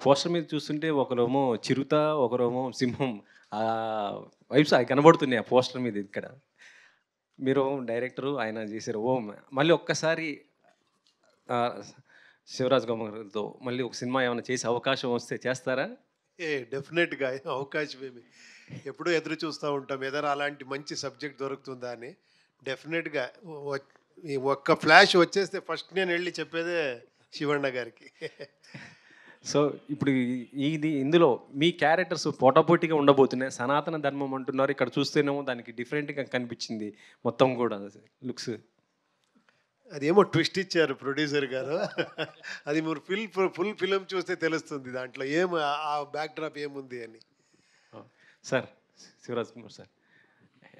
Poster మీద చూస్తుంటే ఒకరేమో చిరుత, ఒకరేమో సింహం. వైబ్స్ అయి కనబడుతున్నాయి ఆ పోస్టర్ మీద ఇక్కడ. మీరు డైరెక్టరు, ఆయన చేశారు. మళ్ళీ ఒక్కసారి ఆహ్, శివరాజ్ కుమార్‌తో మళ్ళీ ఒక సినిమా ఏమైనా చేసే అవకాశం వస్తే చేస్తారా? డెఫినెట్‌గా అవకాశమేమి. ఎప్పుడూ ఎదురు చూస్తా ఉంటాం. ఏదైనా అలాంటి మంచి సబ్జెక్ట్ దొరుకుతుందా అని. డెఫినెట్‌గా వ ఈ ఒక్క ఫ్లాష్ వచ్చేస్తే ఫస్ట్ నేనెళ్ళి చెప్పేదే శివಣ್ణ గారికి. సో, ఇప్పుడు ఇందులో మీ క్యారెక్టర్స్ పోటాపోటీగా ఉండబోతున్నాయి. సనాతన ధర్మం అంటున్నారు. ఇక్కడ చూస్తేనేమో దానికి డిఫరెంట్‌గా కనిపించింది మొత్తం గూడా లుక్స్. అదేమో ట్విస్ట్ ఇచ్చారు ప్రొడ్యూసర్ గారు. అది మీరు ఫుల్ ఫిల్మ్ చూస్తే తెలుస్తుంది దాంట్లో ఆ బ్యాక్ డ్రాప్ ఏముంది అని. Sir, Shivaraj Kumar sir,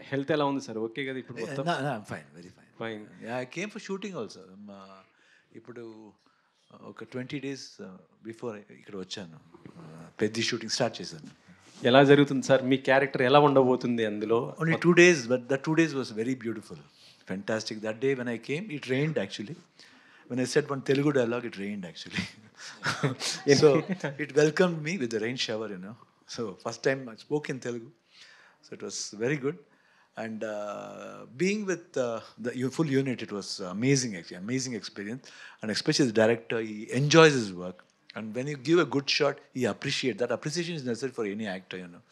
health ఎలా ఉంది సార్? ఓకే కదా ఇప్పుడు మొత్తం? Fine, very fine. Fine. I came for shooting also. ఇప్పుడు ఒక 20 days బిఫోర్ ఇక్కడ వచ్చాను. పెద్ద షూటింగ్ స్టార్ట్ చేశాను. ఎలా జరుగుతుంది సార్? మీ క్యారెక్టర్ ఎలా ఉండబోతుంది అందులో? Only 2 days, but the 2 days was very beautiful. Fantastic. That day when I came, it rained actually. When I said one Telugu dialogue, it rained actually. So it welcomed me with the rain shower, you know. So first time I spoke in Telugu. So it was very good. And being with the full unit, it was amazing actually, amazing experience. And especially the director, he enjoys his work. And when you give a good shot, he appreciates. That appreciation is necessary for any actor, you know.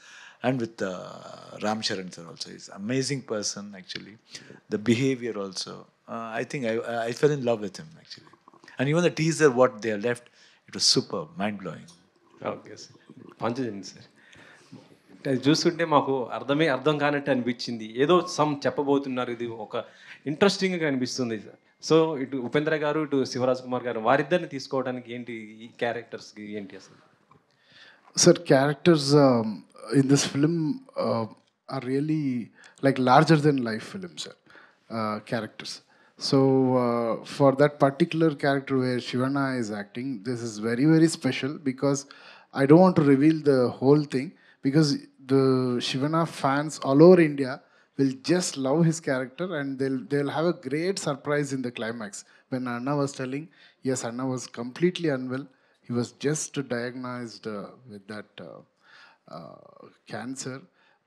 And with Ram Charan sir also, he's an amazing person actually. The behavior also, I think I fell in love with him actually. And even the teaser, what they left, it was superb, mind blowing. Okay sir. పంచజండి sir. అది చూస్తుంటే మాకు అర్థం కానట్టు అనిపించింది. ఏదో చెప్పబోతున్నారు. ఇది ఒక ఇంట్రెస్టింగ్‌గా అనిపిస్తుంది. సో ఇటు ఉపేంద్ర గారు, ఇటు శివరాజ్ కుమార్ గారు వారిద్దరిని తీసుకోవడానికి ఏంటి ఈ క్యారెక్టర్స్‌కి ఏంటి అసలు? Sir, characters in this film are really like larger than life films, sir. Characters. So for that particular character where Shivana is acting, this is very very special because I don't want to reveal the whole thing because the Shivana fans all over India will just love his character and they'll have a great surprise in the climax. When Anna was telling, yes, Anna was completely unwell. He was just diagnosed with that cancer,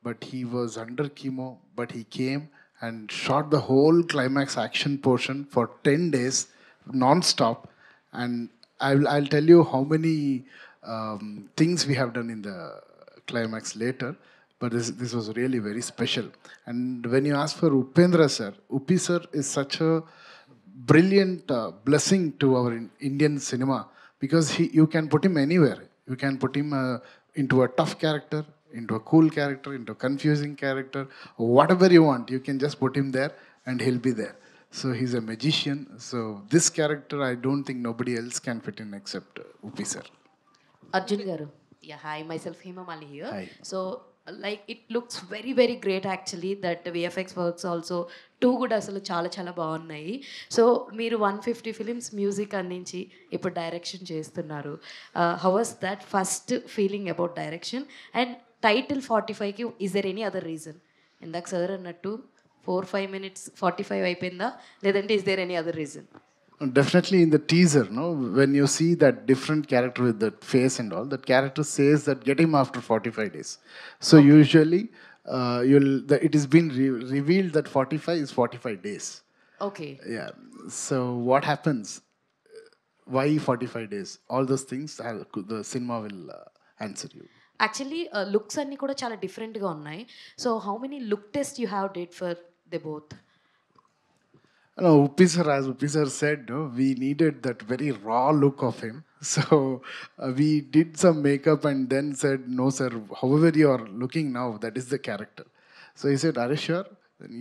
but he was under chemo. But he came and shot the whole climax action portion for 10 days non-stop. And I'll tell you how many things we have done in the climax later. But this was really very special. And when you ask for Upendra sir, Upi sir is such a brilliant blessing to our Indian cinema because you can put him anywhere. You can put him into a tough character, into a cool character, into a confusing character, whatever you want. You can just put him there and he'll be there. So he's a magician. So this character, I don't think nobody else can fit in except Upi sir. Arjun garu. Yeah, hi, myself Hema Mali here. Hi. So like it looks very very great actually that VFX works also too good అసలు చాలా చాలా బాగున్నాయి. So మీరు 150 films music అందించి ఇప్పుడు direction చేస్తున్నారు. How was that first feeling about direction and title 45కి is there any other reason? ఇందాక సార్ అన్నట్టు 4-5 minutes 45 అయిపోయిందా లేదంటే is there any other reason? Definitely in the teaser, no, when you see that different character with that face and all, that character says that get him after 45 days. So usually it has been revealed that 45 is 45 days. Okay. Yeah. So what happens? Why 45 days? All those things the cinema will answer you. Actually looks అన్నీ కూడా చాలా డిఫరెంట్గా ఉన్నాయి. So how many look test you have date for they both? No, Upi sir, as Upi sir said, no, we needed that very raw look of him. So we did some makeup and then said, no sir, however you are looking now, that is the character. So he said, are you sure?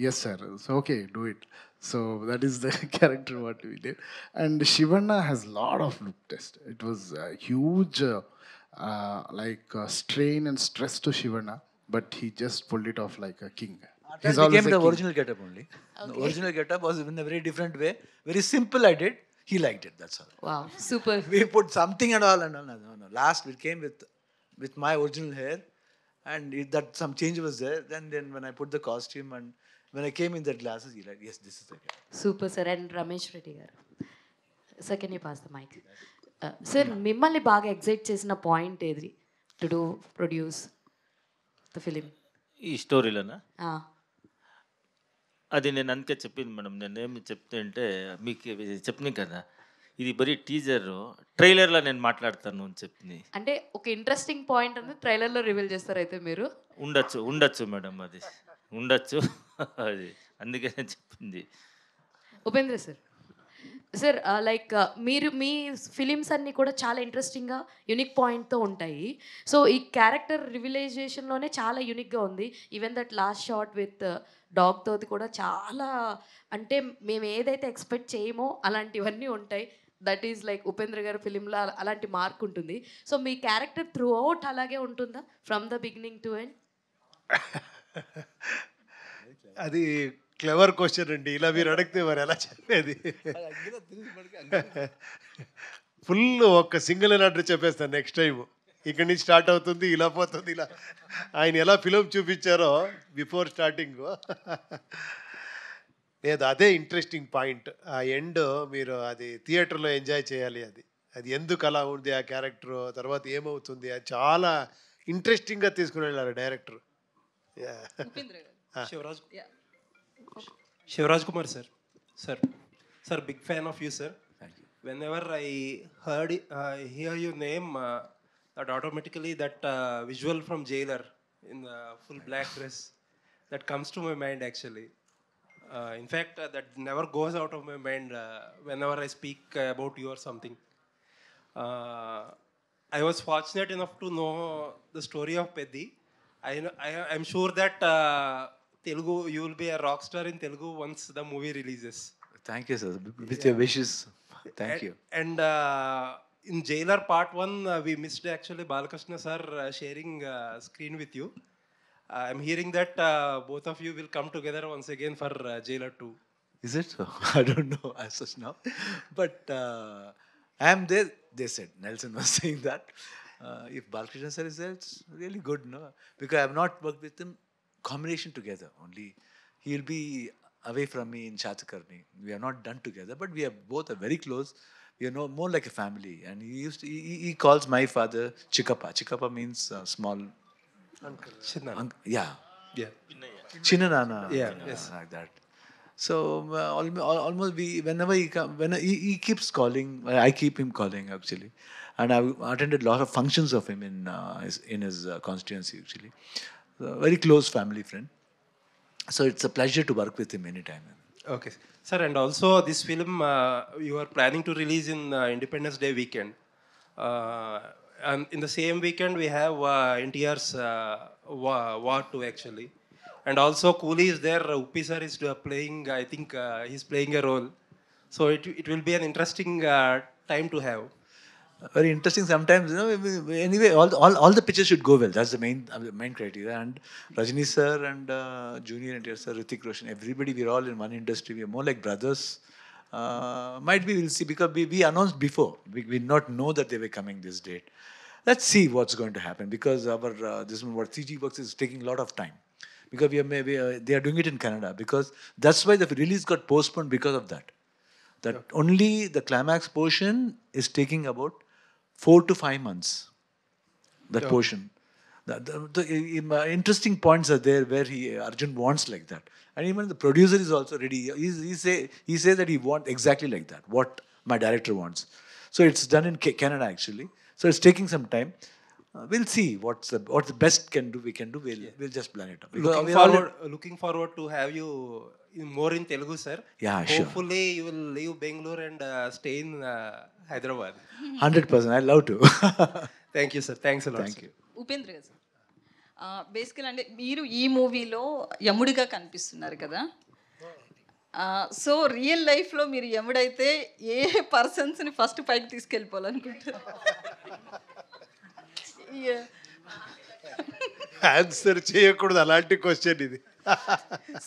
Yes sir. So okay, do it. So that is the character what we did. And Shivana has a lot of look test. It was a huge strain and stress to Shivana, but he just pulled it off like a king. He became the original getup only. Okay. The original getup was in a very different way. Very simple I did. He liked it, that's all. Wow, super. We put something and all. No. Last we came with my original hair and that some change was there. Then when I put the costume and when I came in the glasses, he like, yes, this is the getup. Super sir. And Ramesh Reddy garu. Sir, can you pass the mic? Sir మిమ్మల్ని బాగా excite చేసిన point ఏది to do produce the film? ఈ స్టోరీలోనా? అది నేను అందుకే చెప్పింది madam. నేనేమి చెప్తే అంటే మీకు చెప్పినాను కదా, ఇది బరీ టీజర్, ట్రైలర్లో నేను మాట్లాడతాను అని చెప్పింది. అంటే ఒక ఇంట్రెస్టింగ్ పాయింట్ అనేది ట్రైలర్లో రివీల్ చేస్తారు అయితే మీరు? ఉండొచ్చు మేడం, అది ఉండొచ్చు. అది అందుకే నేను చెప్పింది. ఉపేంద్ర సార్, సార్ లైక్ మీరు మీ ఫిలిమ్స్ అన్నీ కూడా చాలా ఇంట్రెస్టింగ్గా యూనిక్ పాయింట్తో ఉంటాయి. సో ఈ క్యారెక్టర్ రివిలైజేషన్లోనే చాలా యూనిక్గా ఉంది. Even that last shot with dog తోటి కూడా చాలా, అంటే మేము ఏదైతే ఎక్స్పెక్ట్ చేయమో అలాంటివన్నీ ఉంటాయి. దట్ ఈజ్ లైక్ ఉపేంద్ర గారి ఫిలింలో అలాంటి మార్క్ ఉంటుంది. సో మీ క్యారెక్టర్ త్రూ అవుట్ అలాగే ఉంటుందా from the beginning to end? అది క్లెవర్ క్వశ్చన్ అండి. ఇలా మీరు అడిగితే మరి ఎలా చెప్పేది? ఫుల్ ఒక సింగిల్ అని అడ్రస్ చెప్పేస్తాను నెక్స్ట్ టైం. ఇక్కడి నుంచి స్టార్ట్ అవుతుంది, ఇలా పోతుంది, ఇలా ఆయన ఎలా ఫిలిం చూపించారో బిఫోర్ స్టార్టింగ్. లేదు, అదే ఇంట్రెస్టింగ్ పాయింట్. ఆ ఎండ్ మీరు అది థియేటర్లో ఎంజాయ్ చేయాలి. అది అది ఎందుకు అలా ఉంది ఆ క్యారెక్టర్, తర్వాత ఏమవుతుంది, అది చాలా ఇంట్రెస్టింగ్గా తీసుకుని వెళ్ళారు director. Shivraj Kumar, sir. Sir, big fan of you, sir. Thank you. Whenever I hear your name, that automatically that visual from Jailer in the full black dress, that comes to my mind actually. In fact, that never goes out of my mind whenever I speak about you or something. I was fortunate enough to know the story of Peddi. I'm sure that Telugu, you will be a rock star in Telugu once the movie releases. Thank you, sir. With your wishes. Thank you. And in Jailer Part 1, we missed actually Balakrishna sir sharing screen with you. I'm hearing that both of you will come together once again for Jailer 2. Is it so? I don't know as such now. But I am there, they said. Nelson was saying that. If Balakrishna sir is there, it's really good, no? Because I have not worked with him combination together. Only he will be away from me in Shatakarni. We have not done together, but we are both are very close. We are more like a family. And he calls my father Chikappa. Chikappa means small Uncle. Chinna. yeah. Yeah. Chinnanana. Yeah, yes. Like that. So almost whenever he keeps calling, I keep him calling actually, and I've attended a lot of functions of him in his constituency actually. So, very close family friend. So it's a pleasure to work with him anytime. Okay, sir. And also this film you are planning to release in Independence Day weekend. And in the same weekend we have NTR's War 2 actually. And also Cooley is there. Uppi sir is playing, I think he's playing a role. So it will be an interesting time to have. Very interesting. Sometimes, you know, anyway, all the pictures should go well. That's the main criteria. And Rajini sir and Junior NTR sir, Hrithik Roshan, everybody, we're all in one industry. We're more like brothers. Might be we'll see, because we announced before. We did not know that they were coming this date. Let's see what's going to happen, because our this one, what CG works is taking a lot of time. Because they are doing it in Canada, because that's why the release got postponed because of that. That only the climax portion is taking about 4 to 5 months. That portion. The interesting points are there where Arjun wants like that, and even the producer is also ready. He says that he wants exactly like that, what my director wants. So it's done in Canada actually. So it's taking some time. We'll see what's the best we can do. We'll just plan it up. Looking forward to have you more in Telugu, sir. Yeah, sure. Hopefully you will leave Bangalore and stay in Hyderabad. 100%. I love to. Thank you, sir. Thanks a lot. Thank sir. you. Upendra గారు, బేసికల్ అంటే మీరు ఈ మూవీలో యముడిగా కనిపిస్తున్నారు కదా. So real లైఫ్లో మీరు యముడైతే ఏ పర్సన్స్ని ఫస్ట్ పైకి తీసుకెళ్ళిపోవాలనుకుంటారు? ఆన్సర్ చేయకూడదు అలాంటి క్వశ్చన్ ఇది.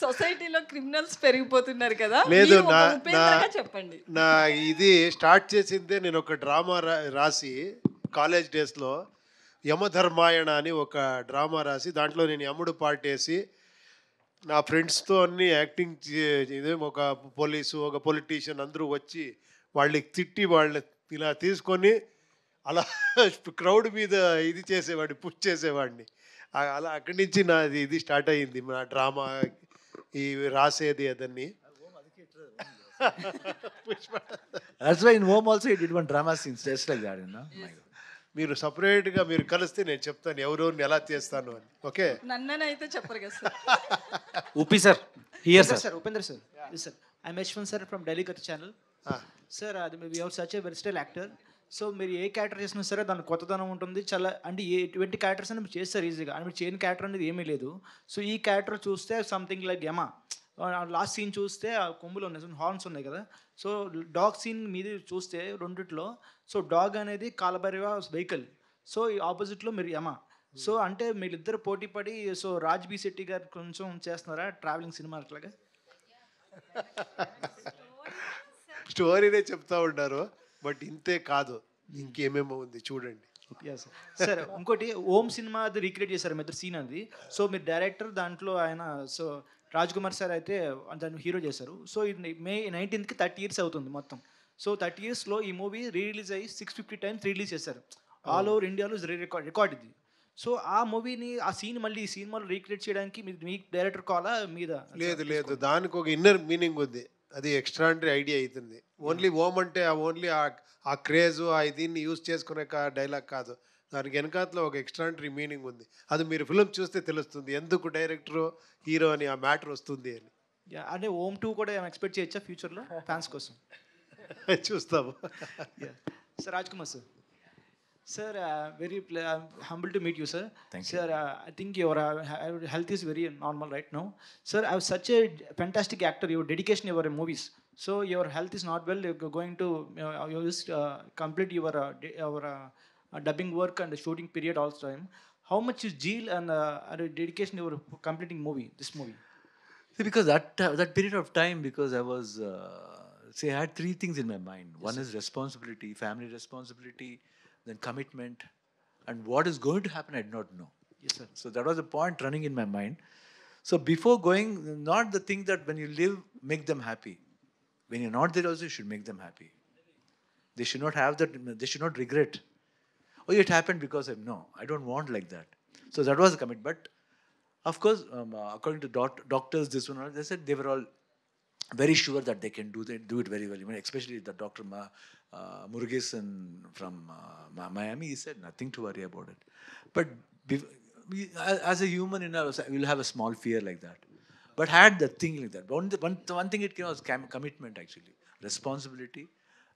సొసైటీలో క్రిమినల్స్ పెరిగిపోతున్నారు కదా, లేదు, మీరు ఒక ఉపేంద్రగా చెప్పండి. నా ఇది స్టార్ట్ చేసిందే నేను ఒక డ్రామా రాసి కాలేజ్ డేస్లో యమధర్మాయణ అని ఒక డ్రామా రాసి, దాంట్లో నేను యముడు పార్ట్ వేసి నా ఫ్రెండ్స్తో అన్ని యాక్టింగ్ ఇదే, ఒక పోలీసు ఒక పొలిటీషియన్ అందరూ వచ్చి వాళ్ళకి తిట్టి వాళ్ళ ఇలా తీసుకొని అలా క్రౌడ్ మీద ఇది చేసేవాడిని, పుష్ చేసేవాడిని. అలా అక్కడి నుంచి నాది ఇది స్టార్ట్ అయ్యింది, నా డ్రామా ఈ రాసేది అదన్నీ. That's why in home also he did one drama scenes just like that, you know. My God. మీరు సపరేట్గా మీరు కలిస్తే నేను చెప్తాను ఎవరెవరిని ఎలా చేస్తాను అని. ఓకే, నన్ననైతే చెప్పరు కదా sir. Uppi sir here sir. Sir, Upendra sir. Yes, sir. I'm Ashwin sir from Delhi Cut channel. Sir, we have such a versatile actor. So మీరు ఏ క్యారెక్టర్ చేసినా సరే దాని కొత్తదనం ఉంటుంది చాలా. అంటే ఎటువంటి క్యారెక్టర్స్ అని మీరు చేస్తారు ఈజీగా, అని మీరు చేయని క్యారెక్టర్ అనేది ఏమీ లేదు. సో ఈ క్యారెక్టర్ చూస్తే సంథింగ్ లైక్ యమా, లాస్ట్ సీన్ చూస్తే ఆ కొమ్ములు ఉన్నాయి, హార్న్స్ ఉన్నాయి కదా. సో డాగ్ సీన్ మీద చూస్తే రెండిట్లో, సో డాగ్ అనేది కాలభైరవ వెహికల్, సో ఈ ఆపోజిట్లో మీరు యమా. సో అంటే మీరిద్దరు పోటీ పడి, సో రాజ్ బి శెట్టి గారు కొంచెం చేస్తున్నారా ట్రావెలింగ్ సినిమా అట్లాగా? స్టోరీనే చెప్తా ఉంటారు, బట్ ఇంతే కాదు, ఇంకేమేమో ఉంది చూడండి. సార్ ఇంకోటి ఓం సినిమా అది రీక్రియేట్ చేశారు మీ ఇద్దరు సీన్ అది. సో మీరు డైరెక్టర్, దాంట్లో ఆయన సో రాజ్ కుమార్ సార్ అయితే దాన్ని హీరో చేశారు. సో ఇది May 19th 30 years అవుతుంది మొత్తం. సో 30 yearsలో ఈ మూవీ రిలీజ్ అయ్యి 650 times రిలీజ్ చేశారు ఆల్ ఓవర్ ఇండియాలో. రికార్డ్ ఇది. సో ఆ మూవీని, ఆ సీన్ మళ్ళీ ఈ సినిమాలో రీక్రియేట్ చేయడానికి మీ డైరెక్టర్ కాలా మీద? లేదు, దానికి ఒక ఇన్నర్ మీనింగ్ ఉంది, అది ఎక్స్ట్రాండరీ ఐడియా అవుతుంది. ఓన్లీ ఓం అంటే ఓన్లీ ఆ క్రేజ్ ఆ దీన్ని యూజ్ చేసుకునే డైలాగ్ కాదు, దానికి వెనకాతలో ఒక ఎక్స్ట్రాండరీ మీనింగ్ ఉంది. అది మీరు ఫిల్మ్ చూస్తే తెలుస్తుంది ఎందుకు డైరెక్టర్ హీరో అని ఆ మ్యాటర్ వస్తుంది అని. అంటే ఓం 2 కూడా ఎక్స్పెక్ట్ చేయొచ్చా ఫ్యూచర్లో ఫ్యాన్స్ కోసం? చూస్తాము. Sir Raj Kumar sir. Sir, very humble to meet you, sir. Thank you. Sir, I think your health is very normal right now. Sir, I was such a fantastic actor. Your dedication in your movies. So your health is not well. You're going to you just complete your dubbing work and the shooting period all the time. How much is zeal and dedication you were completing this movie? See, because that period of time, because I was I had three things in my mind. One is responsibility, family responsibility, then commitment, and what is going to happen I did not know. Yes, sir. So that was the point running in my mind. So before going, not the thing that when you live, make them happy. When you're not there also, you should make them happy. They should not have that, they should not regret. Oh, it happened because no, I don't want like that. So that was the commit. But of course, according to doctors, this one, they said they were all very sure that they can do it very well. Even especially the Dr. Murugesan from Miami, he said nothing to worry about it. But as a human, we'll have a small fear like that. But had the thing like that. One thing it came was commitment actually, responsibility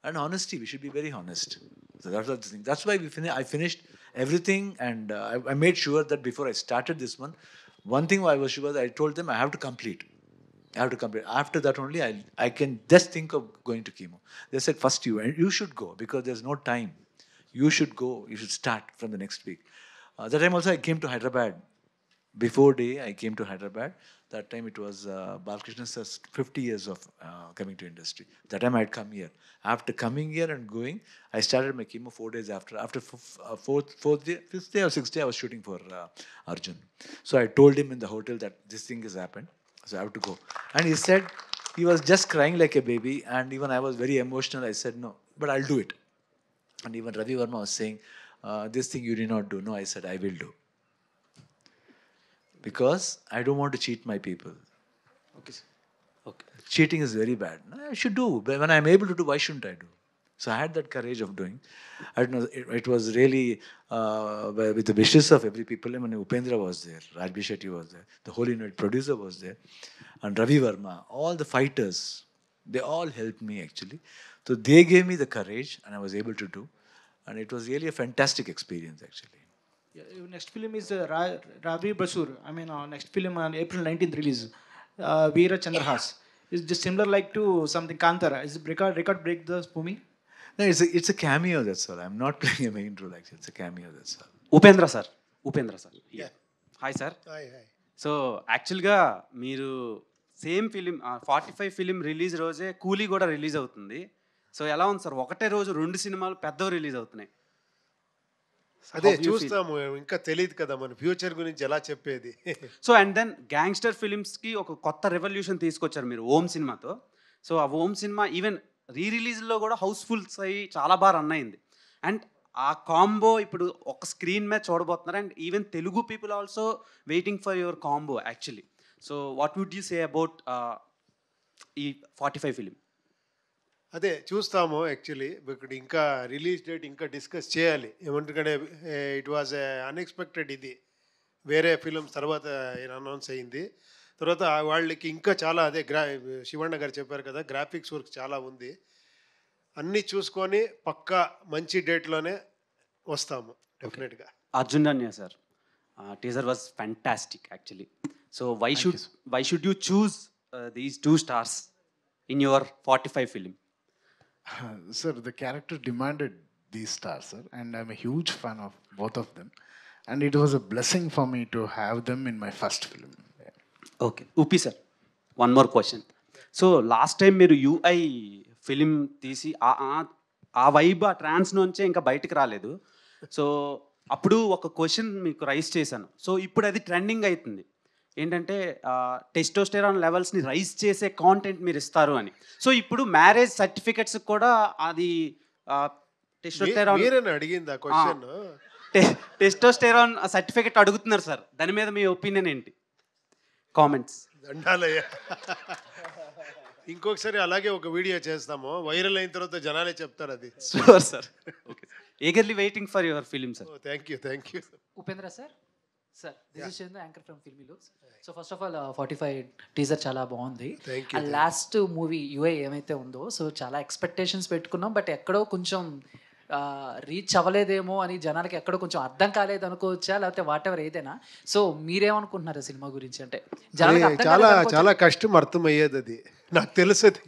and honesty. We should be very honest. So that was the thing. That's why I finished everything, and I made sure that before I started this one thing I was sure that I told them I have to complete. After that only I can just think of going to chemo. They said first you should go because there's no time. You should go. You should start from the next week. That time also I came to Hyderabad. Before day I came to Hyderabad. That time it was Balakrishna's 50 years of coming to industry. That time I had come here. After coming here and going, I started my chemo 4 days after. After fifth day or sixth day I was shooting for Arjun. So I told him in the hotel that this thing has happened. So I have to go. And he said, he was just crying like a baby, and even I was very emotional. I said, no, but I'll do it. And even Ravi Verma was saying, this thing you did not do. No, I said, I will do. Because I don't want to cheat my people. Okay, sir. Okay. Cheating is very bad. I should do. But when I'm able to do, why shouldn't I do? So I had that courage of doing. I don't know, it was really with the wishes of every people. I mean, Upendra was there, Raj B. Shetty was there, the whole unit producer was there, and Ravi Verma, all the fighters, they all helped me actually. So they gave me the courage, and I was able to do, and it was really a fantastic experience actually. Yeah, your next film is Ravi Basur. I mean, next film on April 19th release. Veera Chandrahas. Is just similar like to something Kantara. Is it record break the movie? No, it's a cameo, that's all. I'm not playing a main role actually. It's a cameo, that's all. Upendra sir. Hi sir. Hi hi. So యాక్చువల్గా మీరు same film 45 film release రోజే కూలీ కూడా release అవుతుంది. So ఎలా ఉంది sir, ఒకటే రోజు 2 సినిమాలు పెద్దవి రిలీజ్ అవుతున్నాయి? అదే చూస్తాము, ఇంకా తెలియదు కదా మన ఫ్యూచర్ గురించి ఎలా చెప్పేది. సో అండ్ దెన్ గ్యాంగ్స్టర్ ఫిలిమ్స్కి ఒక కొత్త రెవల్యూషన్ తీసుకొచ్చారు మీరు ఓం సినిమాతో. సో ఆ ఓం సినిమా ఈవెన్ రిలీజ్లో కూడా హౌస్ఫుల్స్ అయ్యి చాలా బాగా రన్ అయింది. అండ్ ఆ కాంబో ఇప్పుడు ఒక స్క్రీన్ మీద చూడబోతున్నారు. And even Telugu people also waiting for your combo actually. So what would you say about ఈ 45 ఫిలిం? అదే చూస్తాము యాక్చువల్లీ. ఇక్కడ ఇంకా రిలీజ్ డేట్ ఇంకా డిస్కస్ చేయాలి. ఏమంటే ఇట్ వాజ్ అన్ఎక్స్పెక్టెడ్. ఇది వేరే ఫిలిమ్స్ తర్వాత అనౌన్స్ అయింది. తర్వాత వాళ్ళకి ఇంకా చాలా అదే శివಣ್ణ గారు చెప్పారు కదా, గ్రాఫిక్స్ వర్క్ చాలా ఉంది. అన్నీ చూసుకొని పక్కా మంచి డేట్లోనే వస్తాము డెఫినెట్గా. Arjun Janya sir, teaser was fantastic actually. So why should you choose these 2 stars in your 45 film? Sir, the character demanded these stars, sir, and I'm a huge fan of both of them. And it was a blessing for me to have them in my first film. Yeah. Okay. Upi sir, one more question. So last time మీరు UI film తీసి ఆ vibe, ఆ ట్రాన్స్ నుంచే ఇంకా బయటకు రాలేదు. So అప్పుడు ఒక క్వశ్చన్ మీకు రైజ్ చేశాను. సో ఇప్పుడు అది ట్రెండింగ్ అవుతుంది. ఏంటంటే టెస్టోస్టెరాన్ లెవెల్స్ని రైజ్ చేసే కాంటెంట్ మీరు ఇస్తారు అని. సో ఇప్పుడు మ్యారేజ్ సర్టిఫికెట్స్ కూడా అది టెస్టోస్టెరాన్ సర్టిఫికెట్ అడుగుతున్నారు సార్. దాని మీద మీ ఒపీనియన్ ఏంటి? కామెంట్స్. ఇంకొకసారి అలాగే ఒక వీడియో చేస్తాము, వైరల్ అయిన తర్వాత జనాలే చెప్తారు అది. Sure sir. Okay, eagerly waiting for your film sir. Thank you. Upendra sir, this is Chandra, anchor from Filmy Looks. So first of all 45 teaser చాలా బాగుంది. అండ్ లాస్ట్ మూవీ యూఐ ఏమైతే ఉందో, సో చాలా ఎక్స్పెక్టేషన్స్ పెట్టుకున్నాం, but ఎక్కడో కొంచెం reach అవ్వలేదేమో అని జనాలకి ఎక్కడో కొంచెం అర్థం కాలేదు అనుకోవచ్చా, లేకపోతే వాట్ ఎవర్ ఏదైనా. సో మీరేమనుకుంటున్నారు సినిమా గురించి? అంటే చాలా చాలా కష్టం అర్థమయ్యేది అది, నాకు తెలుసు. అది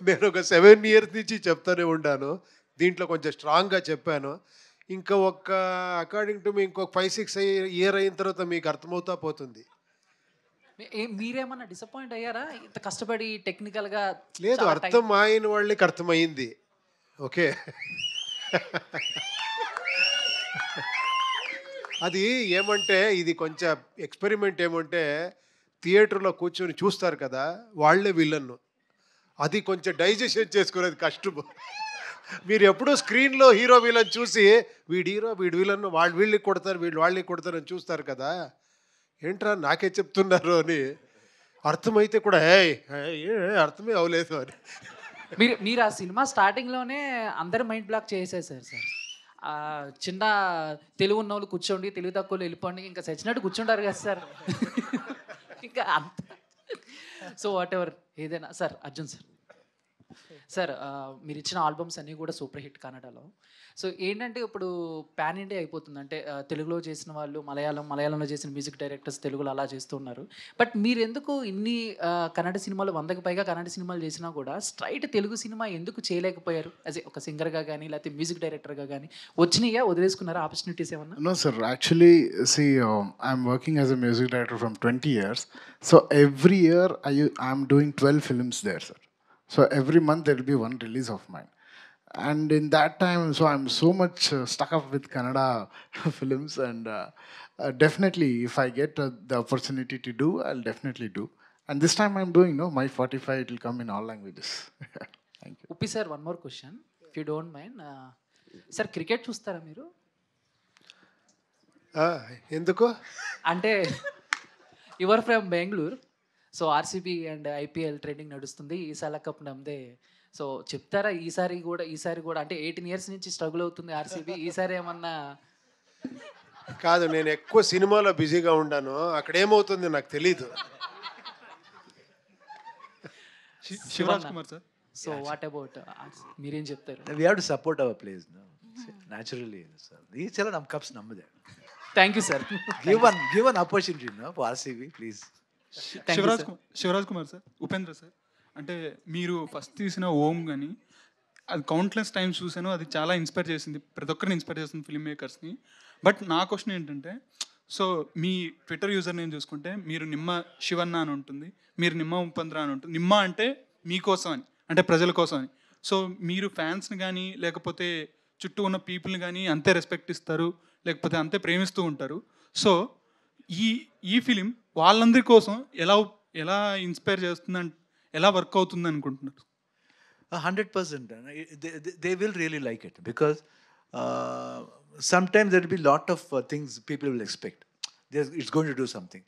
నేను ఒక 7 years నుంచి చెప్తానే ఉన్నాను. దీంట్లో కొంచెం స్ట్రాంగ్గా చెప్పాను. ఇంకా అకార్డింగ్ టు మీ ఇంకొక 5-6 years అయిన తర్వాత మీకు అర్థమవుతా పోతుంది. మీరేమన్నా డిసప్పాయింట్ అయ్యారా ఇంత కష్టపడి టెక్నికల్గా? లేదు, అర్థం అయిన వాళ్ళకి అర్థమైంది. ఓకే, అది ఏమంటే ఇది కొంచెం ఎక్స్పెరిమెంట్. ఏమంటే థియేటర్లో కూర్చొని చూస్తారు కదా, వాళ్ళే విలన్ను. అది కొంచెం డైజెషన్ చేసుకునేది కష్టం. మీరు ఎప్పుడూ స్క్రీన్లో హీరో విలన్ చూసి వీడు హీరో వీడు విలన్, వీళ్ళకి కొడతారు వీళ్ళు వాళ్ళకి కొడతారు అని చూస్తారు కదా, ఏంట్రా నాకే చెప్తున్నారు అని అర్థమైతే కూడా అర్థమే అవ్వలేదు అని. మీరు ఆ సినిమా స్టార్టింగ్లోనే అందరు మైండ్ బ్లాక్ చేసేసారు సార్. చిన్న తెలుగు ఉన్న వాళ్ళు కూర్చోండి, తెలుగు తక్కువ వెళ్ళిపోండి, ఇంకా చచ్చినట్టు కూర్చుంటారు కదా సార్. ఇంకా అంత. సో వాట్ ఎవర్ ఏదైనా సార్. అర్జున్ సార్, మీరు ఇచ్చిన ఆల్బమ్స్ అన్నీ కూడా సూపర్ హిట్ కన్నడలో. సో ఏంటంటే ఇప్పుడు పాన్ ఇండియా అయిపోతుంది. అంటే తెలుగులో చేసిన వాళ్ళు మలయాళంలో చేసిన మ్యూజిక్ డైరెక్టర్స్ తెలుగులో అలా చేస్తున్నారు. బట్ మీరు ఎందుకు ఇన్ని కన్నడ సినిమాలు 100కి పైగా కన్నడ సినిమాలు చేసినా కూడా స్ట్రైట్ తెలుగు సినిమా ఎందుకు చేయలేకపోయారు? యాజ్ ఒక సింగర్గా కానీ లేకపోతే మ్యూజిక్ డైరెక్టర్గా కానీ వచ్చినాయా, వదిలేసుకున్నారా ఆపర్చునిటీస్ ఏమన్నా? No sir, actually see I'm working as a music director from 20 years. So every year I'm doing 12 films there sir. So every month there will be one release of mine. And in that time, so I'm so much stuck up with Kannada films, and definitely if I get the opportunity to do, I'll definitely do. And this time I'm doing my 45, it will come in all languages. Thank you. Uppi sir, one more question if you don't mind. Sir, cricket చూస్తారా మీరు? ఎందుకు అంటే you are from Bangalore. So RCB and IPL trending నడుస్తుంది, ఈసారి cup నమ్మదే. So చెప్తారా ఈసారి కూడా అంటే 18 years నుంచి స్ట్రగుల్ అవుతుంది ఆర్సీబీ, ఈసారి ఏమన్నా? కాదు, నేను ఎక్కువ సినిమాలో బిజీగా ఉన్నాను, అక్కడ ఏమవుతుంది నాకు తెలీదు. Shivaraj Kumar sir, so what about మీరేం చెప్తారు? We have to support our players, no? Naturally, sir. These chala nam cups nammade. Thank you sir. Give an opportunity, no, for RCB, please. Shivaraj Kumar sir. Upendra sir, అంటే మీరు ఫస్ట్ తీసిన ఓం కానీ అది countless times చూసాను, అది చాలా ఇన్స్పైర్ చేసింది, ప్రతి ఒక్కరిని ఇన్స్పైర్ చేస్తుంది ఫిల్మ్ మేకర్స్ని. బట్ నా క్వశ్చన్ ఏంటంటే, సో మీ ట్విట్టర్ యూజర్ నేమ్ చూసుకుంటే మీరు నిమ్మ శివన్న అని ఉంటుంది, మీరు నిమ్మ ఉపేంద్ర అని ఉంటుంది. నిమ్మ అంటే మీకోసం అని, అంటే ప్రజల కోసం అని. సో మీరు ఫ్యాన్స్ని కానీ లేకపోతే చుట్టూ ఉన్న పీపుల్ని కానీ అంతే రెస్పెక్ట్ ఇస్తారు, లేకపోతే అంతే ప్రేమిస్తూ ఉంటారు. సో ఈ ఫిలిం వాళ్ళందరి కోసం ఎలా ఇన్స్పైర్ చేస్తుందంటే, ఎలా వర్క్ అవుతుంది అనుకుంటున్నారు? 100%. They will really like it because sometimes there will be lot of things people will expect. It's going to do something.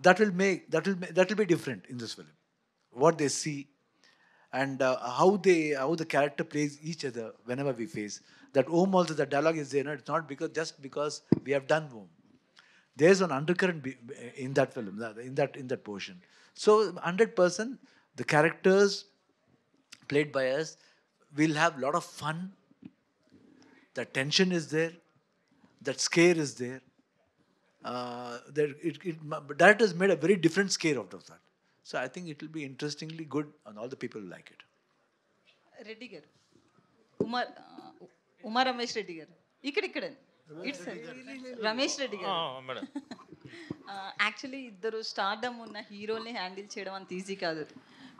That will be different in this film. What they see and how the character plays each other whenever we face. That Om also, the dialogue is there. No? It's not just because we have done Om. There's an undercurrent in that film, in that portion. So 100%, the characters played by us will have a lot of fun. The tension is there. That scare is there. Directors made a very different scare out of that. So I think it will be interestingly good and all the people will like it. Reddy గారు, ఉమా రమేష్ రెడ్డి గారు ఇక్కడ it's Ramesh Reddy గారు. Madam, actually ఇద్దరు stardom ఉన్న హీరోల్ని handle చేయడం అంత easy కాదు.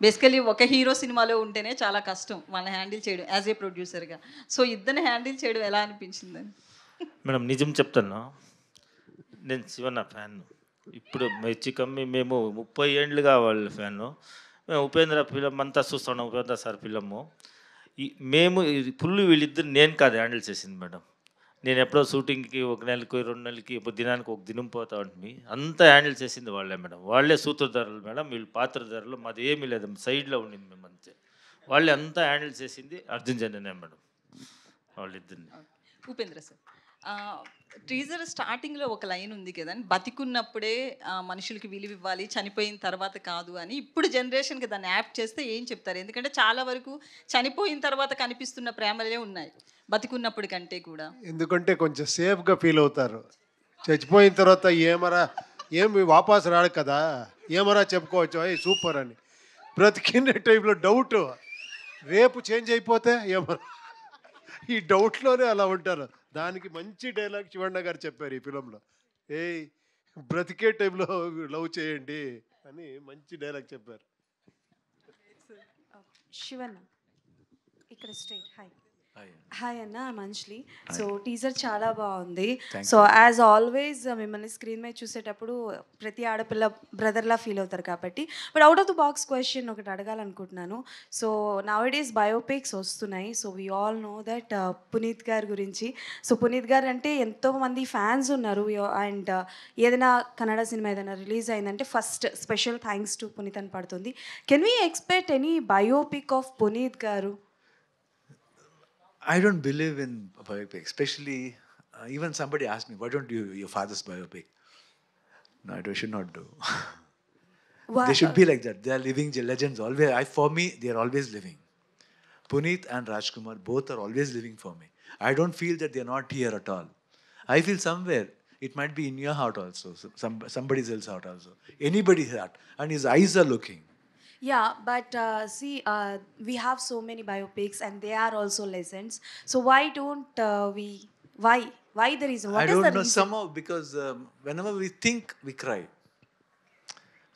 Basically ఒక హీరో సినిమాలో ఉంటేనే చాలా కష్టం వాళ్ళని హ్యాండిల్ చేయడం యాజ్ ఏ ప్రొడ్యూసర్గా. సో ఇద్దరిని హ్యాండిల్ చేయడం ఎలా అనిపించిందని? మేడం నిజం చెప్తాను, నేను శివన్న ఫ్యాన్. ఇప్పుడు మెచ్చి కమ్మి మేము 30 ఏళ్ళుగా వాళ్ళ ఫ్యాను. మేము ఉపేంద్ర ఫిలం అంతా చూస్తున్నాం, ఉపేంద్ర సార్ ఫిలము. మేము ఫుల్ వీళ్ళిద్దరు నేను కాదు హ్యాండిల్ చేసింది మేడం. నేను ఎప్పుడో షూటింగ్కి 1 నెలకి 2 నెలలకి ఇప్పుడు దినానికి 1 దినం పోతా ఉంటుంది. అంతా హ్యాండిల్ చేసింది వాళ్ళే మేడం. వాళ్ళే సూత్రధారులు మేడం, వీళ్ళు పాత్రధారులు. మాది ఏమీ లేదు, సైడ్లో ఉండింది మేము అంతే. వాళ్ళే అంతా హ్యాండిల్ చేసింది అర్జున్ జన్యనే మేడం, వాళ్ళిద్దరిని. ఉపేంద్ర సార్, టీజర్ స్టార్టింగ్లో ఒక లైన్ ఉంది కదా, బతికున్నప్పుడే మనుషులకి విలువ ఇవ్వాలి, చనిపోయిన తర్వాత కాదు అని. ఇప్పుడు జనరేషన్కి దాన్ని యాప్ చేస్తే ఏం చెప్తారు? ఎందుకంటే చాలా వరకు చనిపోయిన తర్వాత కనిపిస్తున్న ప్రేమలే ఉన్నాయి బతికున్నప్పుడు కంటే కూడా. ఎందుకంటే కొంచెం సేఫ్గా ఫీల్ అవుతారు. చచ్చిపోయిన తర్వాత ఏమి వాపస్ రాడు కదా, ఏమరా చెప్పుకోవచ్చు అయ్యి సూపర్ అని. బ్రతికిన టైంలో డౌట్, రేపు చేంజ్ అయిపోతే ఏమరా, ఈ డౌట్లోనే అలా ఉంటారు. దానికి మంచి డైలాగ్ శివಣ್ణ గారు చెప్పారు ఈ ఫిలంలో. బ్రతికే టైంలో లవ్ చేయండి అని మంచి డైలాగ్ చెప్పారు. శివన్న ఇక్కడ స్ట్రైట్. హాయ్ అన్న, మంచిలి. సో టీజర్ చాలా బాగుంది. సో యాజ్ ఆల్వేస్ మిమ్మల్ని స్క్రీన్ మీద చూసేటప్పుడు ప్రతి ఆడపిల్ల బ్రదర్లా ఫీల్ అవుతారు కాబట్టి, but out of the box question ఒకటి అడగాలనుకుంటున్నాను. సో నౌ-ఎ-డేస్ బయోపిక్స్ వస్తున్నాయి. So we all know that Puneeth గారి గురించి. సో పునీత్ గారు అంటే ఎంతోమంది ఫ్యాన్స్ ఉన్నారు. అండ్ ఏదైనా కన్నడ సినిమా ఏదైనా రిలీజ్ అయిందంటే first special thanks to Puneeth అని పడుతుంది. Can we expect any biopic of Puneeth garu? I don't believe in biopic, especially even somebody asked me, why don't you your father's biopic? No, I should not do. They should be like that. They are living legends always. For me, they are always living. Puneet and Rajkumar both are always living for me. I don't feel that they are not here at all. I feel somewhere it might be in your heart also, somebody else's heart also, anybody's heart, and his eyes are looking. Yeah, but see, we have so many biopics and they are also legends. So why don't we? Why the reason? What I is don't the know, reason? somehow because whenever we think, we cry.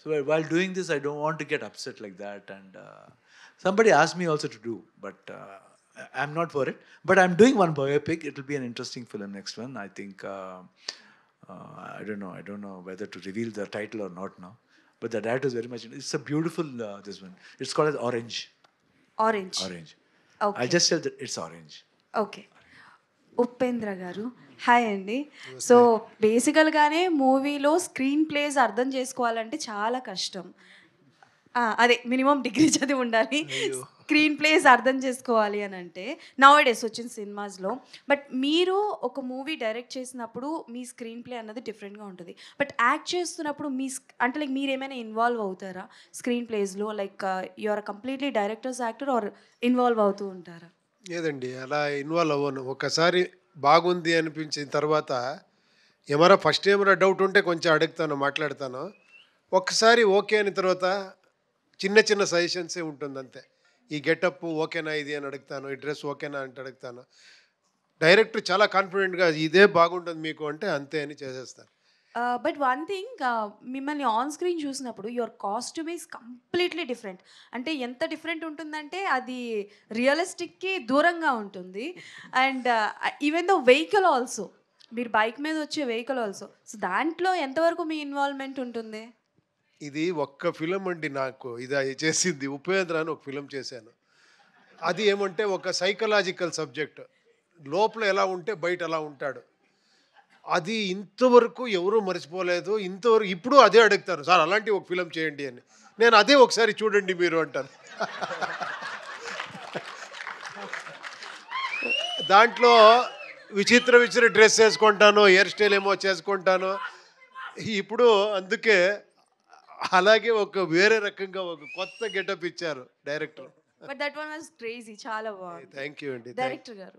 So while doing this, I don't want to get upset like that. And somebody asked me also to do, but I'm not for it. But I'm doing one biopic. It will be an interesting film, next one. I think, I don't know whether to reveal the title or not now. But the director is very much. It's a beautiful this one. It's called as Orange. Orange. Okay. I just tell that it's orange. Okay. Upendra గారు, hi అండి. So బేసికల్గానే మూవీలో screen place అర్థం చేసుకోవాలంటే చాలా కష్టం. అదే minimum degree చదివి ఉండాలి స్క్రీన్ ప్లేస్ అర్థం చేసుకోవాలి అని అంటే నౌ-ఎ-డేస్ వచ్చిన సినిమాస్లో. బట్ మీరు ఒక మూవీ డైరెక్ట్ చేసినప్పుడు మీ స్క్రీన్ ప్లే అన్నది డిఫరెంట్గా ఉంటుంది. బట్ యాక్ట్ చేస్తున్నప్పుడు అంటే లైక్ మీరు ఏమైనా ఇన్వాల్వ్ అవుతారా స్క్రీన్ ప్లేస్లో? Like you are completely directors actor are involve అవుతూ ఉంటారా? లేదండి, అలా ఇన్వాల్వ్ అవ్వను. ఒకసారి బాగుంది అనిపించిన తర్వాత ఫస్ట్ ఏమైనా డౌట్ ఉంటే కొంచెం అడుగుతాను, మాట్లాడతాను. ఒక్కసారి ఓకే అయిన తర్వాత చిన్న చిన్న సజెషన్సే ఉంటుంది అంతే. ఈ గెటప్ ఓకేనా ఇది అని అడుగుతాను, ఈ డ్రెస్ ఓకేనా అంటే అడుగుతాను. డైరెక్టర్ చాలా కాన్ఫిడెంట్గా ఇదే బాగుంటుంది మీకు అంటే అంతే అని చేసేస్తాను. బట్ వన్ థింగ్, మిమ్మల్ని ఆన్ స్క్రీన్ చూసినప్పుడు your costume is completely different. అంటే ఎంత డిఫరెంట్ ఉంటుందంటే అది రియలిస్టిక్కి దూరంగా ఉంటుంది. And even the vehicle also, మీరు బైక్ మీద వచ్చే వెహికల్ ఆల్సో. సో దాంట్లో ఎంతవరకు మీ ఇన్వాల్వ్మెంట్ ఉంటుంది? ఇది ఒక్క ఫిలం అండి నాకు ఇది చేసింది. ఉపేంద్ర అని ఒక ఫిలం చేశాను. అది ఏమంటే ఒక సైకలాజికల్ సబ్జెక్ట్. లోపల ఎలా ఉంటే బయట అలా ఉంటాడు. అది ఇంతవరకు ఎవరూ మర్చిపోలేదు. ఇంతవరకు ఇప్పుడు అదే అడుగుతారు, సార్ అలాంటి ఒక ఫిలం చేయండి అని. నేను అదే ఒకసారి చూడండి మీరు అంటాను. దాంట్లో విచిత్ర డ్రెస్ వేసుకుంటాను, హెయిర్ స్టైల్ ఏమో చేసుకుంటాను. ఇప్పుడు అందుకే అలాగే ఒక వేరే రకంగా ఒక కొత్త గెటప్ ఇచ్చారు director. But that one was crazy, చాలా బాగుంది. థ్యాంక్ యూ అండి. డైరెక్టర్ గారు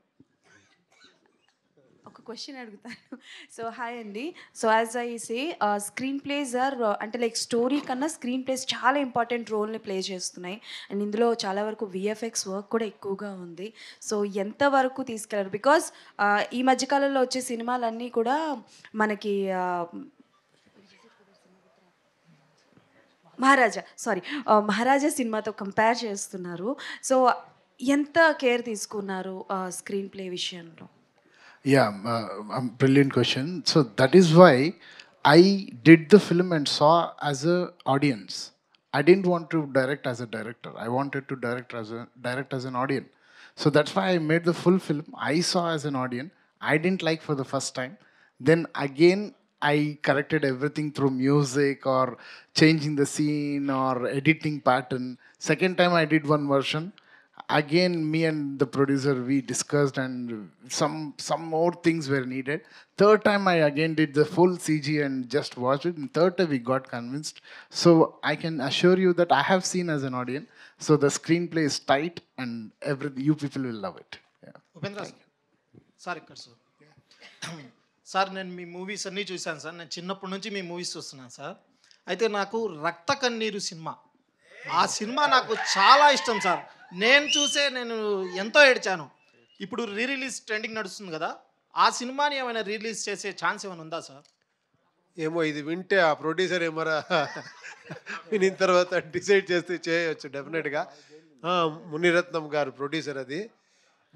ఒక క్వశ్చన్ అడుగుతాను. సో హాయ్ అండి. So as I say screenplays are అంటే లైక్ స్టోరీ కన్నా స్క్రీన్ ప్లేస్ చాలా ఇంపార్టెంట్ రోల్ని ప్లే చేస్తున్నాయి. అండ్ ఇందులో చాలా వరకు విఎఫ్ఎక్స్ వర్క్ కూడా ఎక్కువగా ఉంది. సో ఎంతవరకు తీసుకెళ్లారు? బికాస్ ఈ మధ్యకాలంలో వచ్చే సినిమాలన్నీ కూడా మనకి మహారాజా సినిమాతో కంపేర్ చేస్తున్నారు. సో ఎంత కేర్ తీసుకున్నారు స్క్రీన్ ప్లే విషయంలో? Yeah, brilliant question. So that is why I did the film and saw as a audience. I didn't want to direct as a director. I wanted to direct as an audience. So that's why I made the full film. I saw as an audience. I didn't like for the first time. Then again, I corrected everything through music or changing the scene or editing pattern. Second time I did one version. Again, me and the producer, we discussed and some more things were needed. Third time I again did the full CG and just watched it. And third time we got convinced. So I can assure you that I have seen as an audience. So the screenplay is tight and you people will love it. Yeah. Upendra sir ఇక్కడ sir నేను మీ movies అన్నీ చూశాను sir. నేను చిన్నప్పటి నుంచి మీ movies చూస్తున్నాను sir. అయితే నాకు రక్త కన్నీరు సినిమా, ఆ సినిమా నాకు చాలా ఇష్టం సార్. నేను ఎంతో ఏడ్చాను. ఇప్పుడు రిలీజ్ ట్రెండింగ్ నడుస్తుంది కదా, ఆ సినిమాని ఏమైనా రిలీజ్ చేసే ఛాన్స్ ఏమైనా ఉందా సార్? ఏమో ఇది వింటే ఆ ప్రొడ్యూసర్ ఏమరా వినిన తర్వాత డిసైడ్ చేస్తే చేయవచ్చు డెఫినెట్గా. మునిరత్నం గారు ప్రొడ్యూసర్ అది.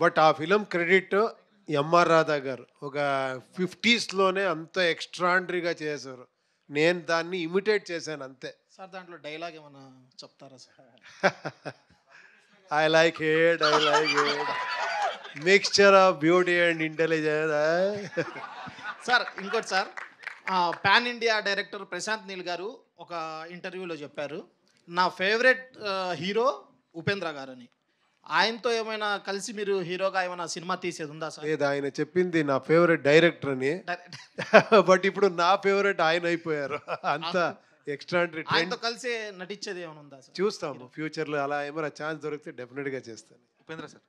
బట్ ఆ ఫిలం క్రెడిట్ ఎంఆర్ రాధా గారు ఒక 50s అంత ఎక్స్ట్రాండరీగా చేశారు. నేను దాన్ని ఇమిటేట్ చేశాను అంతే. సార్ దాంట్లో డైలాగ్ ఏమైనా చెప్తారా sir? I like it. Mixture of beauty and intelligence. Sir ఇంకోటి sir, pan India director Prashanth Neel గారు ఒక ఇంటర్వ్యూలో చెప్పారు, నా ఫేవరెట్ హీరో ఉపేంద్ర గారు అని. ఆయనతో ఏమైనా కలిసి మీరు హీరోగా ఏమైనా సినిమా తీసేది ఉందా సార్? లేదు, ఆయన చెప్పింది నా ఫేవరెట్ డైరెక్టర్ అని. బట్ ఇప్పుడు నా ఫేవరెట్ ఆయన అయిపోయారు. అంత ఎక్స్ట్రాండరీ. ఆయనతో కలిసి నటించేది ఏమైనా ఉందా సార్? చూస్తాము ఫ్యూచర్లో, అలా ఏమైనా ఛాన్స్ దొరికితే డెఫినెట్గా చేస్తాను. Upendra sir,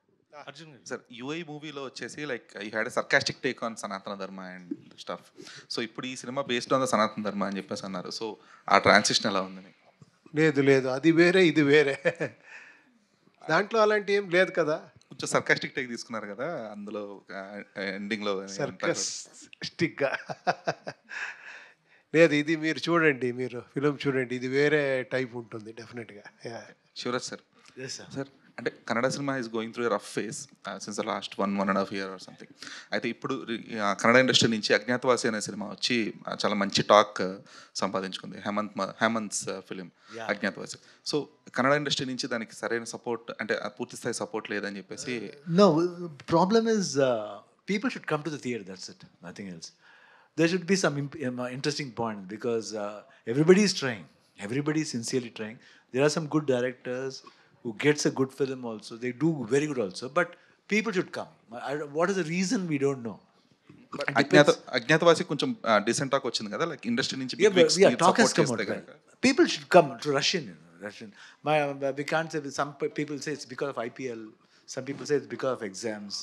Arjun sir, UI మూవీలో వచ్చేసి like you had a sarcastic take on సనాతన ధర్మ అండ్ స్టఫ్. సో ఇప్పుడు ఈ సినిమా బేస్డ్ ఆన్ ద సనాతన ధర్మ అని చెప్పేసి అన్నారు. సో ఆ ట్రాన్సిషన్ ఎలా ఉంది? లేదు, అది వేరే ఇది వేరే. దాంట్లో అలాంటి ఏం లేదు కదా. కొంచెం సర్కాస్టిక్ టేక్ తీసుకున్నారు కదా అందులో ఎండింగ్లో. సర్కాస్టిక్గా లేదు, ఇది మీరు చూడండి, మీరు ఫిలిం చూడండి, ఇది వేరే టైప్ ఉంటుంది డెఫినెట్గా. శివరాజ్ సార్, సార్ అంటే Kannada cinema is going through a rough face since the last 1.5 years or something. అయితే ఇప్పుడు కన్నడ ఇండస్ట్రీ నుంచి అజ్ఞాతవాసి అనే సినిమా వచ్చి చాలా మంచి టాక్ సంపాదించుకుంది. Hemanth's film Agnyaathavasi. So Kannada industry నుంచి దానికి సరైన సపోర్ట్ అంటే పూర్తి స్థాయి సపోర్ట్ లేదని చెప్పేసి. No, problem is people should come to the theater, that's it, nothing else. There should be some interesting point because everybody is trying. Everybody is sincerely trying. There are some good directors who gets a good film also. They do very good also. But people should come. What is the reason we don't know. Agnyaathavaasi కొంచెం decent talk వచ్చింది కదా, like industry నుంచి talk has come out. People should come to Russian. We can't say, some people say it's because of IPL. Some people say it's because of exams.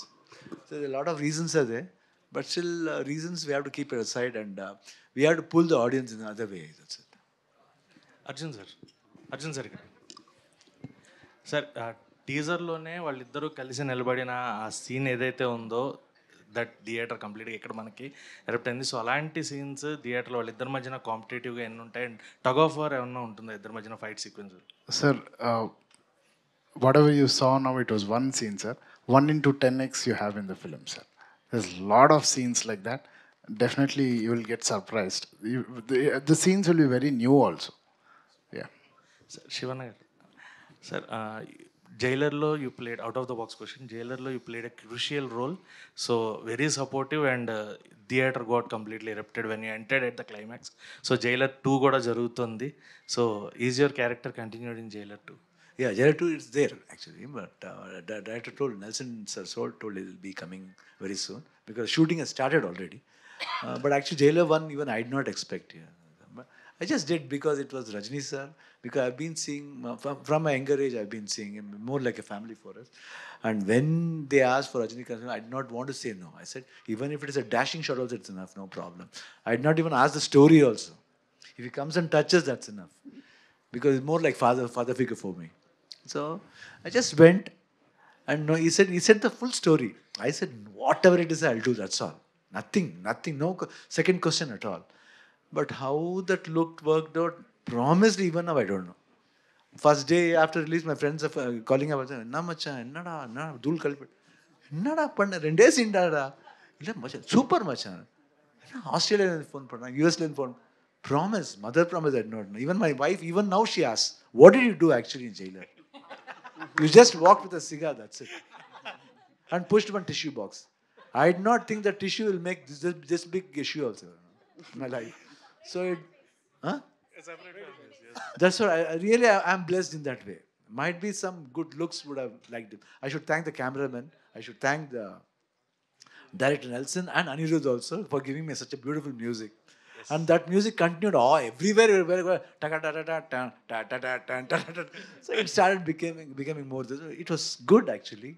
So a lot of reasons are there. But still, reasons we have to keep it aside and we have to pull the audience in another way. That's it. Arjun sir ఇక్కడ sir టీజర్లోనే వాళ్ళిద్దరూ కలిసి నిలబడిన ఆ scene ఏదైతే ఉందో that theatre కంప్లీట్గా ఇక్కడ మనకి ఎరప్ట్ అయింది. సో అలాంటి సీన్స్ థియేటర్లో వాళ్ళిద్దరి మధ్యన కాంపిటేటివ్గా ఎన్ని ఉంటాయి అండ్ టగ్ ఆఫ్ వార్ ఏమన్నా ఉంటుందా ఇద్దరి మధ్యన fight sequence? Sir, whatever you saw now, it was one scene, sir. 1 into 10x you have in the film, sir. There's a lot of scenes like that. Definitely you will get surprised. The scenes will be very new also. Sir Shivanna గారు sir జైలర్లో you played out of the box question. జైలర్లో you played a crucial role, so very supportive and theatre got completely erupted when you entered at the climax. So Jailer 2 కూడా జరుగుతుంది. So is your character continued in Jailer 2? Yeah, Jailer 2 is there actually, but the director told, Nelson Sir told he will be coming very soon because shooting has started already. But actually, Jailer 1 even I did not expect. Yeah. But I just did because it was Rajni Sir, because I've been seeing, from my younger age, I've been seeing him more like a family for us. And when they asked for Rajinikanth, I did not want to say no. I said, even if it is a dashing shot also, it's enough, no problem. I did not even ask the story also. If he comes and touches, that's enough. Because it's more like father figure for me. So I just went, and no, he said the full story. I said, whatever it is, I'll do, that's all. Nothing, no second question at all. But how that worked out, promised even now, I don't know. First day after release, my friends are calling up, enna macha, enna dul kalpe, enna panna, 2 days indada, illa macha, super macha, Australia phone panna, US phone, promise, mother promise, I did not know. Even my wife, even now she asks, what did you do actually in Jailer? You just walked with a cigar, that's it. And pushed one tissue box. I did not think that tissue will make this big issue also in my life. So that's what I really am blessed in that way. Might be some good looks would have liked it. I should thank the cameraman. I should thank the director Nelson and Anirudh also for giving me such a beautiful music. And that music continued everywhere. So it started becoming more. It was good actually,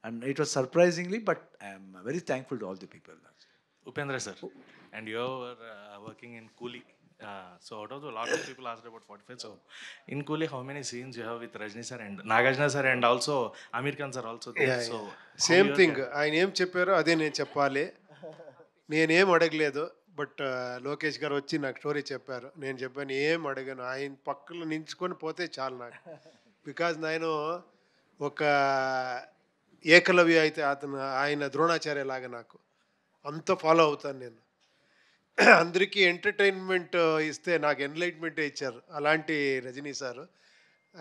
and it was surprisingly. But I am very thankful to all the people. Upendra sir, and you were working in Coolie. So out of the lot of people asked about 45. So in Coolie, how many scenes you have with Rajni sir and Nagarjuna sir and also Amir Khan sir also there? So same thing ఆయన ఏం చెప్పారో అదే నేను చెప్పాలి. నేనేం అడగలేదు, but Lokesh గారు వచ్చి నాకు స్టోరీ చెప్పారు. నేను చెప్పాను ఏం అడగను, ఆయన పక్కలో నించుకొని పోతే చాలు నాకు. బికాజ్ నేను ఒక ఏకలవ్య అయితే ఆయన ద్రోణాచార్య లాగా నాకు అంత ఫాలో అవుతాను నేను. అందరికీ ఎంటర్టైన్మెంట్ ఇస్తే నాకు ఎన్లైట్మెంటే ఇచ్చారు అలాంటి Rajini sir.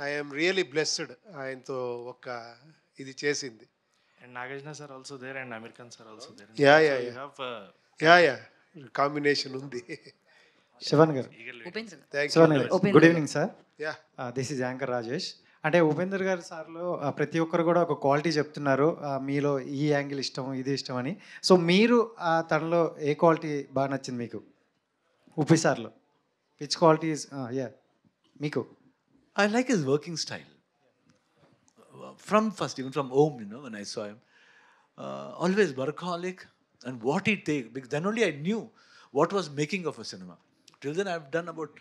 I'm really blessed ఆయనతో ఒక ఇది చేసింది. And Nagarjuna sir also there and Amir Khan sir also there. Yeah combination ఉంది. శివన్ గారు, good evening sir. This is anchor Rajesh. అంటే ఉపేందర్ గారు సార్లో ప్రతి ఒక్కరు కూడా ఒక క్వాలిటీ చెప్తున్నారు, మీలో ఈ యాంగిల్ ఇష్టం, ఇది ఇష్టం అని. సో మీరు తనలో ఏ క్వాలిటీ బాగా నచ్చింది మీకు ఉపి సార్లో? విచ్ క్వాలిటీస్ మీకు? I like his working style. From first, even from home, when I saw him, always workaholic, and what he take, because then only I knew what was making of a cinema. Till then I've done about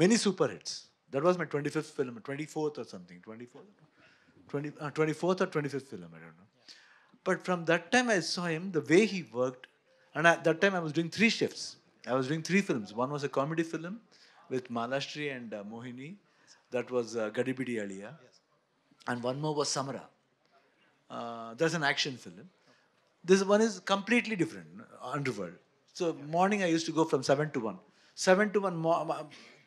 many super hits. That was my 25th film, 24th or something, 24th or 25th film, I don't know. But from that time I saw him, the way he worked, and at that time I was doing 3 shifts. I was doing 3 films. One was a comedy film with Malashri and Mohini. That was Gadibidi Aliya. And one more was Samara. That's an action film. This one is completely different, Underworld. So morning I used to go from 7 to 1. 7 to 1,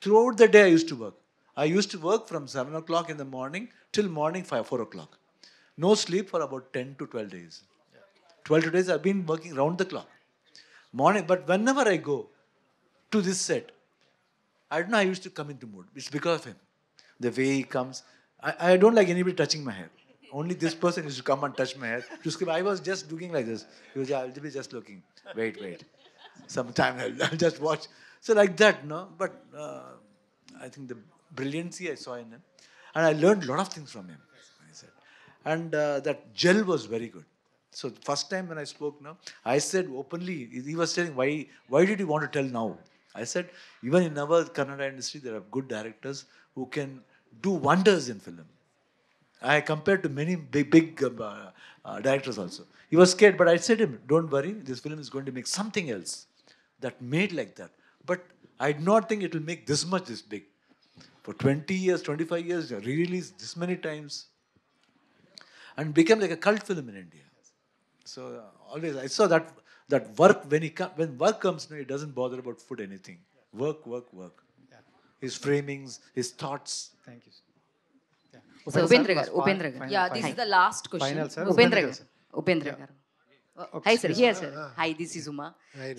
throughout the day I used to work. I used to work from 7 o'clock in the morning till morning 4 o'clock. No sleep for about 10 to 12 days. 12 days I've been working round the clock. Morning, but whenever I go to this set, I don't know, I used to come into mood. It's because of him. The way he comes. I don't like anybody touching my hair. Only this person used to come and touch my hair. I was just looking like this. He was, I'll be just looking. Wait. Sometime I'll just watch. So like that, no? But I think the brilliancy I saw in him. And I learned a lot of things from him. I said. And that gel was very good. So the first time when I spoke now, I said openly, he was telling, why did you want to tell now? I said, even in our Kannada industry, there are good directors who can do wonders in film. I compared to many big directors also. He was scared, but I said to him, don't worry, this film is going to make something else that made like that. But I did not think it will make this big. For 20 years, 25 years, re-released this many times and became like a cult film in India. So always I saw that work, when work comes, no, he doesn't bother about food, anything. Work. His framings, his thoughts. Thank you. So Upendra గారు, ఉపేంద్ర గారు. Yeah, this is the last question. Final, sir. Upendra Upendra, గారు, sir. Upendra గారు. High sir, here sir. High, this is Uma.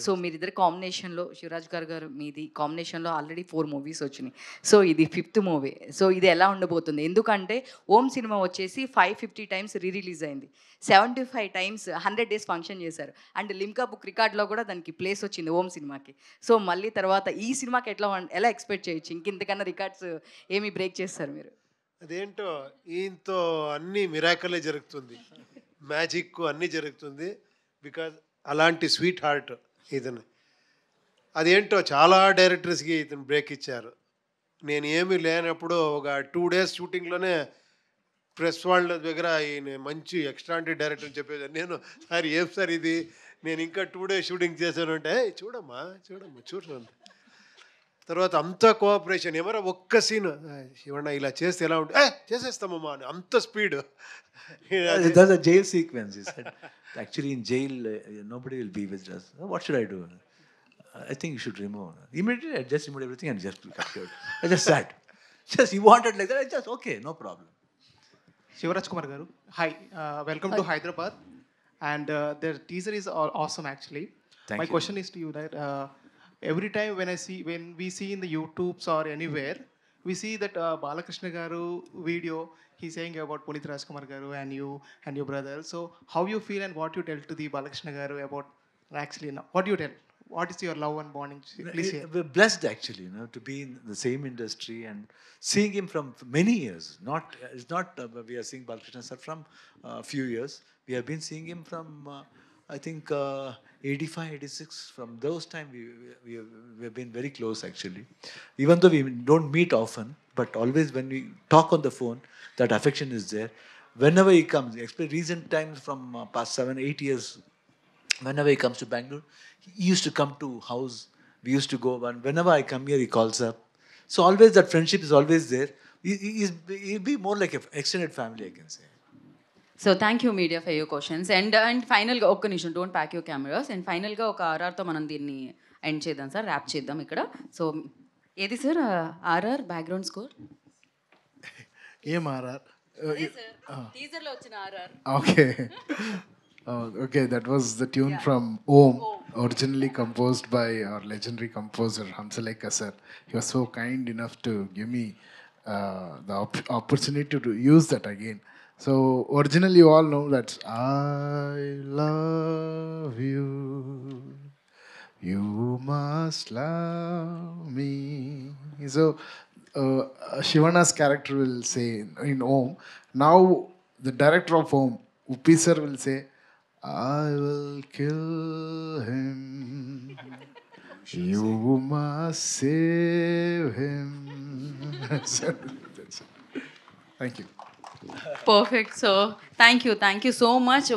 So మీరిద్దరు కాంబినేషన్లో, శివరాజ్ గారు మీది కాంబినేషన్లో already 4 movies వచ్చినాయి. సో ఇది 5th మూవీ. సో ఇది ఎలా ఉండబోతుంది? ఎందుకంటే ఓం సినిమా వచ్చేసి 550 టైమ్స్ రిలీజ్ అయింది, 75 టైమ్స్ 100 డేస్ ఫంక్షన్ చేశారు. అండ్ లిమ్కా బుక్ రికార్డ్లో కూడా దానికి ప్లేస్ వచ్చింది ఓం సినిమాకి. సో మళ్ళీ తర్వాత ఈ సినిమాకి ఎలా ఎక్స్పెక్ట్ చేయొచ్చు? ఇంకెంతకన్నా రికార్డ్స్ ఏమి బ్రేక్ చేస్తారు మీరు? అదేంటో ఈయనతో అన్ని మిరాకలే జరుగుతుంది, మ్యాజిక్ అన్నీ జరుగుతుంది. బికాజ్ అలాంటి స్వీట్ హార్ట్ ఇతను. అదేంటో చాలా డైరెక్టర్స్కి ఇతను బ్రేక్ ఇచ్చారు. నేను ఏమీ లేనప్పుడు ఒక 2 days షూటింగ్లోనే ప్రెస్ వాళ్ళ దగ్గర ఈయన మంచి ఎక్స్ట్రాండరీ డైరెక్టర్ అని చెప్పేది. నేను సార్ ఏం సార్ ఇది, నేను ఇంకా 2 days షూటింగ్ చేశాను అంటే, చూడమ్మా చూడండి. తర్వాత అంత కోఆపరేషన్, ఎవరో ఒక్క సీన్ శివಣ್ణ ఇలా చేస్తే ఎలా ఉంటుంది, చేసేస్తామమ్మా అని అంత speed. That's a jail sequence. He said, actually in jail, nobody will be with us. What should I do? I think you should remove. Immediately, I just removed everything and just cut it. I just sat. Just he wanted like that. I just okay, no problem. Shivaraj Kumar Garu, hi, welcome to Hyderabad, and the teaser is awesome actually. Thank My you. question is to you that every time when we see in the YouTubes or anywhere, we see that Balakrishna Garu video, he's saying about Punit Rajkumar Garu and you and your brother. So how you feel and what you tell to the Balakrishna Garu about actually now? What do you tell? What is your love and bonding? Please share. We're blessed actually, to be in the same industry and seeing him from many years. It's not we are seeing Balakrishna sir from a few years. We have been seeing him from I think 85, 86. From those time we have been very close actually. Even though we don't meet often, but always when we talk on the phone, that affection is there. Whenever he comes, especially recent times from past 7, 8 years, whenever he comes to Bangalore, he used to come to house. We used to go, and whenever I come here, he calls up. So always that friendship is always there. He'll be more like an extended family, I can say. So thank you media for your questions. And ఫైనల్గా ఒక్క నిమిషం, don't pack your cameras. And ఫైనల్గా ఒక ఆర్ఆర్తో మనం దీన్ని end చేద్దాం sir, rap చేద్దాం ఇక్కడ. సో ఏది సార్ ఆర్ఆర్ బ్యాక్గ్రౌండ్ స్కోర్? ఏం ఆర్ఆర్? టీజర్లో వచ్చిన RR. Okay, that was the tune from Om, originally composed by our legendary composer Hamsalekha sir. He was so kind enough to give me the opportunity to use that again. So originally you all know that I love you, you must love me. So Shivana's character will say in Om. Now the director of Om, Uppi sir, will say, I will kill him, you must save him. That's it. Thank you. Perfect. So thank you so much.